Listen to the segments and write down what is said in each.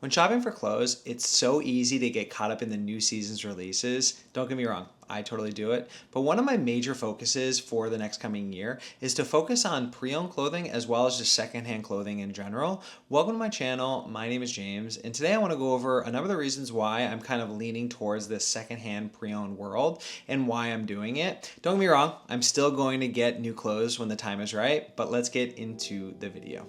When shopping for clothes, it's so easy to get caught up in the new season's releases. Don't get me wrong, I totally do it. But one of my major focuses for the next coming year is to focus on pre-owned clothing as well as just secondhand clothing in general. Welcome to my channel. My name is James, and today I want to go over a number of the reasons why I'm kind of leaning towards this secondhand pre-owned world and why I'm doing it. Don't get me wrong, I'm still going to get new clothes when the time is right, but let's get into the video.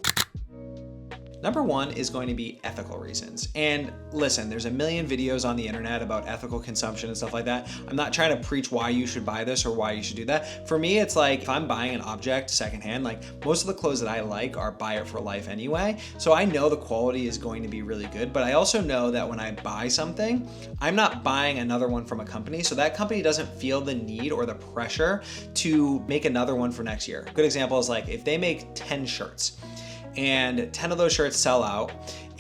Number one is going to be ethical reasons. And listen, there's a million videos on the internet about ethical consumption and stuff like that. I'm not trying to preach why you should buy this or why you should do that. For me, it's like if I'm buying an object secondhand, like most of the clothes that I like are buy it for life anyway. So I know the quality is going to be really good, but I also know that when I buy something, I'm not buying another one from a company. So that company doesn't feel the need or the pressure to make another one for next year. A good example is like if they make 10 shirts, and 10 of those shirts sell out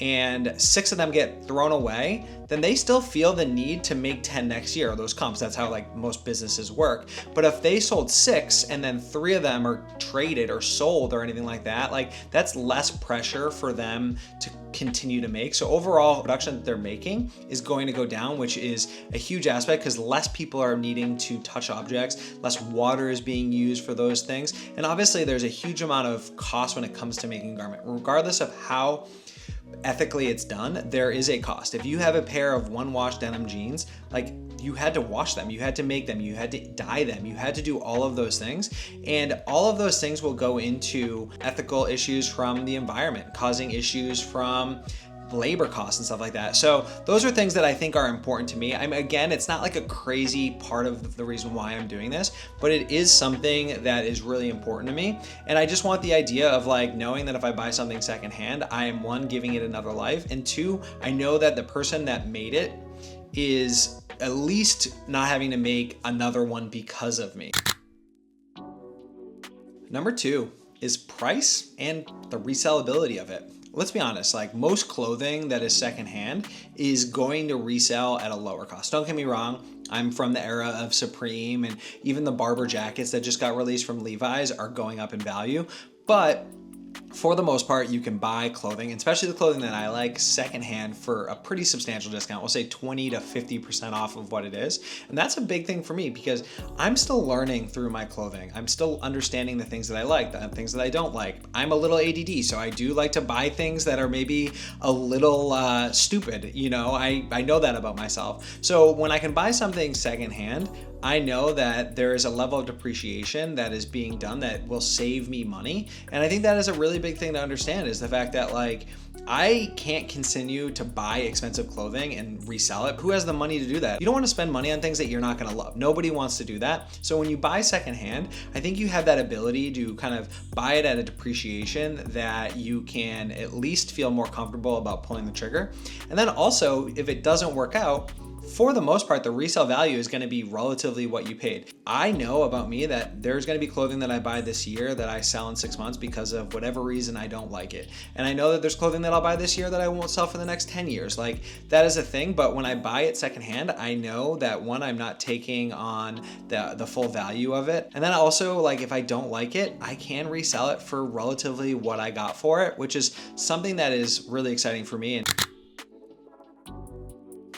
and 6 of them get thrown away, then they still feel the need to make 10 next year, those comps. That's how like most businesses work. But if they sold 6 and then 3 of them are traded or sold or anything like that, like that's less pressure for them to continue to make. So overall production that they're making is going to go down, which is a huge aspect because less people are needing to touch objects, less water is being used for those things. And obviously there's a huge amount of cost when it comes to making a garment, regardless of how ethically it's done. There is a cost. If you have a pair of one-wash denim jeans, like you had to wash them, you had to make them, you had to dye them, you had to do all of those things. And all of those things will go into ethical issues from the environment, causing issues from labor costs and stuff like that. So those are things that I think are important to me. Again, it's not like a crazy part of the reason why I'm doing this, but it is something that is really important to me. And I just want the idea of like knowing that if I buy something secondhand, I am one, giving it another life, and two, I know that the person that made it is at least not having to make another one because of me. Number two is price and the resellability of it. Let's be honest, like most clothing that is secondhand is going to resell at a lower cost. Don't get me wrong, I'm from the era of Supreme, and even the Barber jackets that just got released from Levi's are going up in value. But for the most part, you can buy clothing, especially the clothing that I like, secondhand for a pretty substantial discount. We'll say 20 to 50% off of what it is. And that's a big thing for me because I'm still learning through my clothing. I'm still understanding the things that I like, the things that I don't like. I'm a little ADD, so I do like to buy things that are maybe a little stupid. You know, I know that about myself. So when I can buy something secondhand, I know that there is a level of depreciation that is being done that will save me money. And I think that is a really big thing to understand, is the fact that like, I can't continue to buy expensive clothing and resell it. Who has the money to do that? You don't want to spend money on things that you're not going to love. Nobody wants to do that. So when you buy secondhand, I think you have that ability to kind of buy it at a depreciation that you can at least feel more comfortable about pulling the trigger. And then also, if it doesn't work out, for the most part, the resale value is going to be relatively what you paid. I know about me that there's going to be clothing that I buy this year that I sell in 6 months because of whatever reason I don't like it. And I know that there's clothing that I'll buy this year that I won't sell for the next 10 years. Like that is a thing. But when I buy it secondhand, I know that one, I'm not taking on the full value of it. And then also, like if I don't like it, I can resell it for relatively what I got for it, which is something that is really exciting for me. And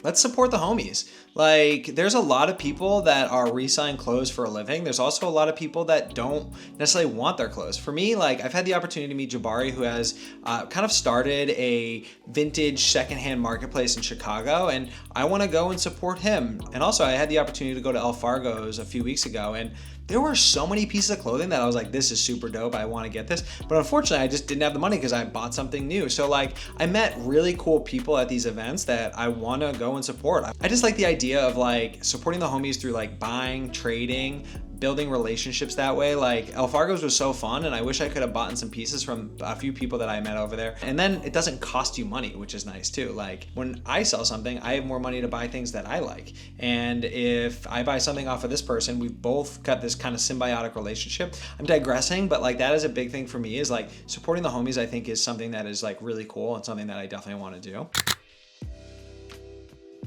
let's support the homies. Like there's a lot of people that are reselling clothes for a living. There's also a lot of people that don't necessarily want their clothes. For me, like I've had the opportunity to meet Jabari, who has kind of started a vintage secondhand marketplace in Chicago, and I want to go and support him. And also I had the opportunity to go to El Fargo's a few weeks ago, and there were so many pieces of clothing that I was like, this is super dope, I want to get this. But unfortunately, I just didn't have the money because I bought something new. So like I met really cool people at these events that I want to go and support. I just like the idea of like supporting the homies through like buying, trading, building relationships that way. Like El Fargo's was so fun, and I wish I could have bought some pieces from a few people that I met over there. And then it doesn't cost you money, which is nice too. Like when I sell something, I have more money to buy things that I like. And if I buy something off of this person, we've both got this kind of symbiotic relationship. I'm digressing, but like that is a big thing for me, is like supporting the homies. I think is something that is like really cool and something that I definitely want to do.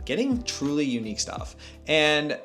Getting truly unique stuff. And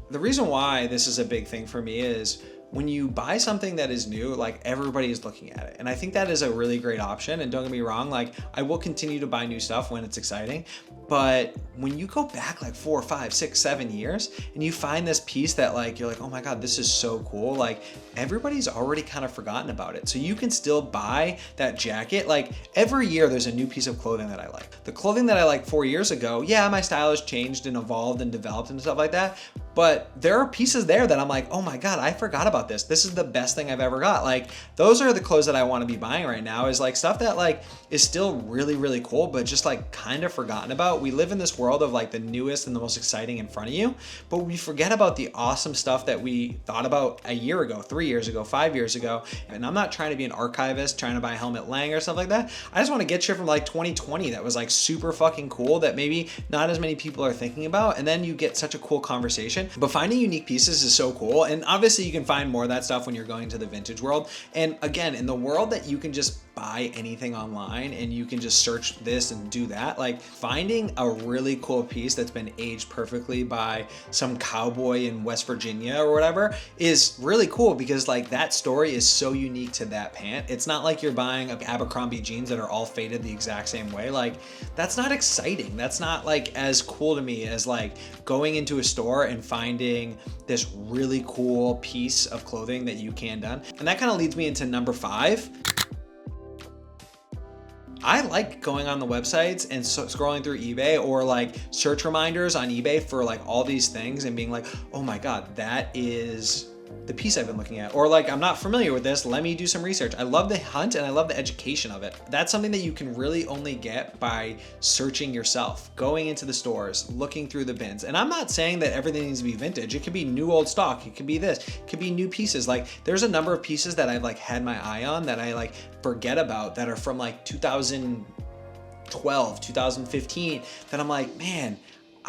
the reason why this is a big thing for me is when you buy something that is new, like everybody is looking at it. And I think that is a really great option. And don't get me wrong, like I will continue to buy new stuff when it's exciting. But when you go back like 4, 5, 6, 7 years and you find this piece that like, you're like, oh my God, this is so cool. Like everybody's already kind of forgotten about it. So you can still buy that jacket. Like every year there's a new piece of clothing that I like. The clothing that I liked 4 years ago, yeah, my style has changed and evolved and developed and stuff like that. But there are pieces there that I'm like, oh my God, I forgot about this. This is the best thing I've ever got. Like those are the clothes that I want to be buying right now, is like stuff that like is still really, really cool, but just like kind of forgotten about. We live in this world of like the newest and the most exciting in front of you, but we forget about the awesome stuff that we thought about a year ago, 3 years ago, 5 years ago. And I'm not trying to be an archivist, trying to buy Helmut Lang or stuff like that. I just want to get shit from like 2020 that was like super fucking cool that maybe not as many people are thinking about. And then you get such a cool conversation. But finding unique pieces is so cool. And obviously you can find more of that stuff when you're going to the vintage world. And again, in the world that you can just buy anything online and you can just search this and do that, like finding a really cool piece that's been aged perfectly by some cowboy in West Virginia or whatever is really cool, because like that story is so unique to that pant. It's not like you're buying Abercrombie jeans that are all faded the exact same way. Like that's not exciting. That's not like as cool to me as like going into a store and finding this really cool piece of clothing that you can done. And that kind of leads me into number 5. I like going on the websites and scrolling through eBay or like search reminders on eBay for like all these things and being like, oh my God, that is the piece I've been looking at. Or like, I'm not familiar with this, let me do some research. I love the hunt and I love the education of it. That's something that you can really only get by searching yourself, going into the stores, looking through the bins. And I'm not saying that everything needs to be vintage. It could be new old stock. It could be this, it could be new pieces. Like there's a number of pieces that I've like had my eye on that I like forget about that are from like 2012, 2015 that I'm like, man,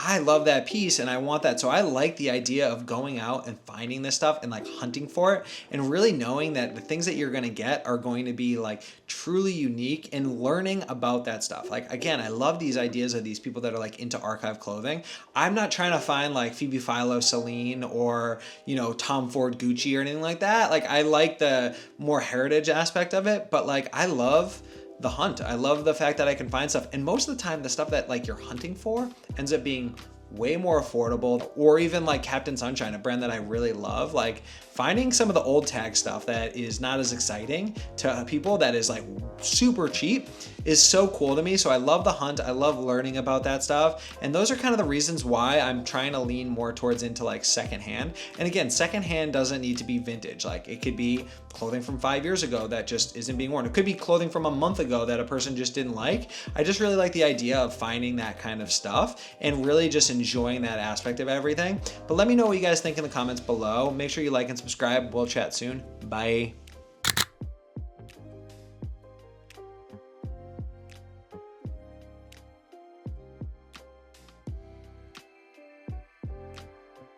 I love that piece and I want that. So I like the idea of going out and finding this stuff and like hunting for it and really knowing that the things that you're going to get are going to be like truly unique and learning about that stuff. Like, again, I love these ideas of these people that are like into archive clothing. I'm not trying to find like Phoebe Philo, Celine, or, you know, Tom Ford, Gucci or anything like that. Like I like the more heritage aspect of it, but like I love the hunt. I love the fact that I can find stuff. And most of the time, the stuff that like you're hunting for ends up being way more affordable, or even like Captain Sunshine, a brand that I really love. Like finding some of the old tag stuff that is not as exciting to people that is like super cheap is so cool to me. So I love the hunt. I love learning about that stuff. And those are kind of the reasons why I'm trying to lean more towards into like secondhand. And again, secondhand doesn't need to be vintage. Like it could be clothing from 5 years ago that just isn't being worn. It could be clothing from a month ago that a person just didn't like. I just really like the idea of finding that kind of stuff and really just enjoying that aspect of everything. But let me know what you guys think in the comments below. Make sure you like and subscribe. We'll chat soon. Bye.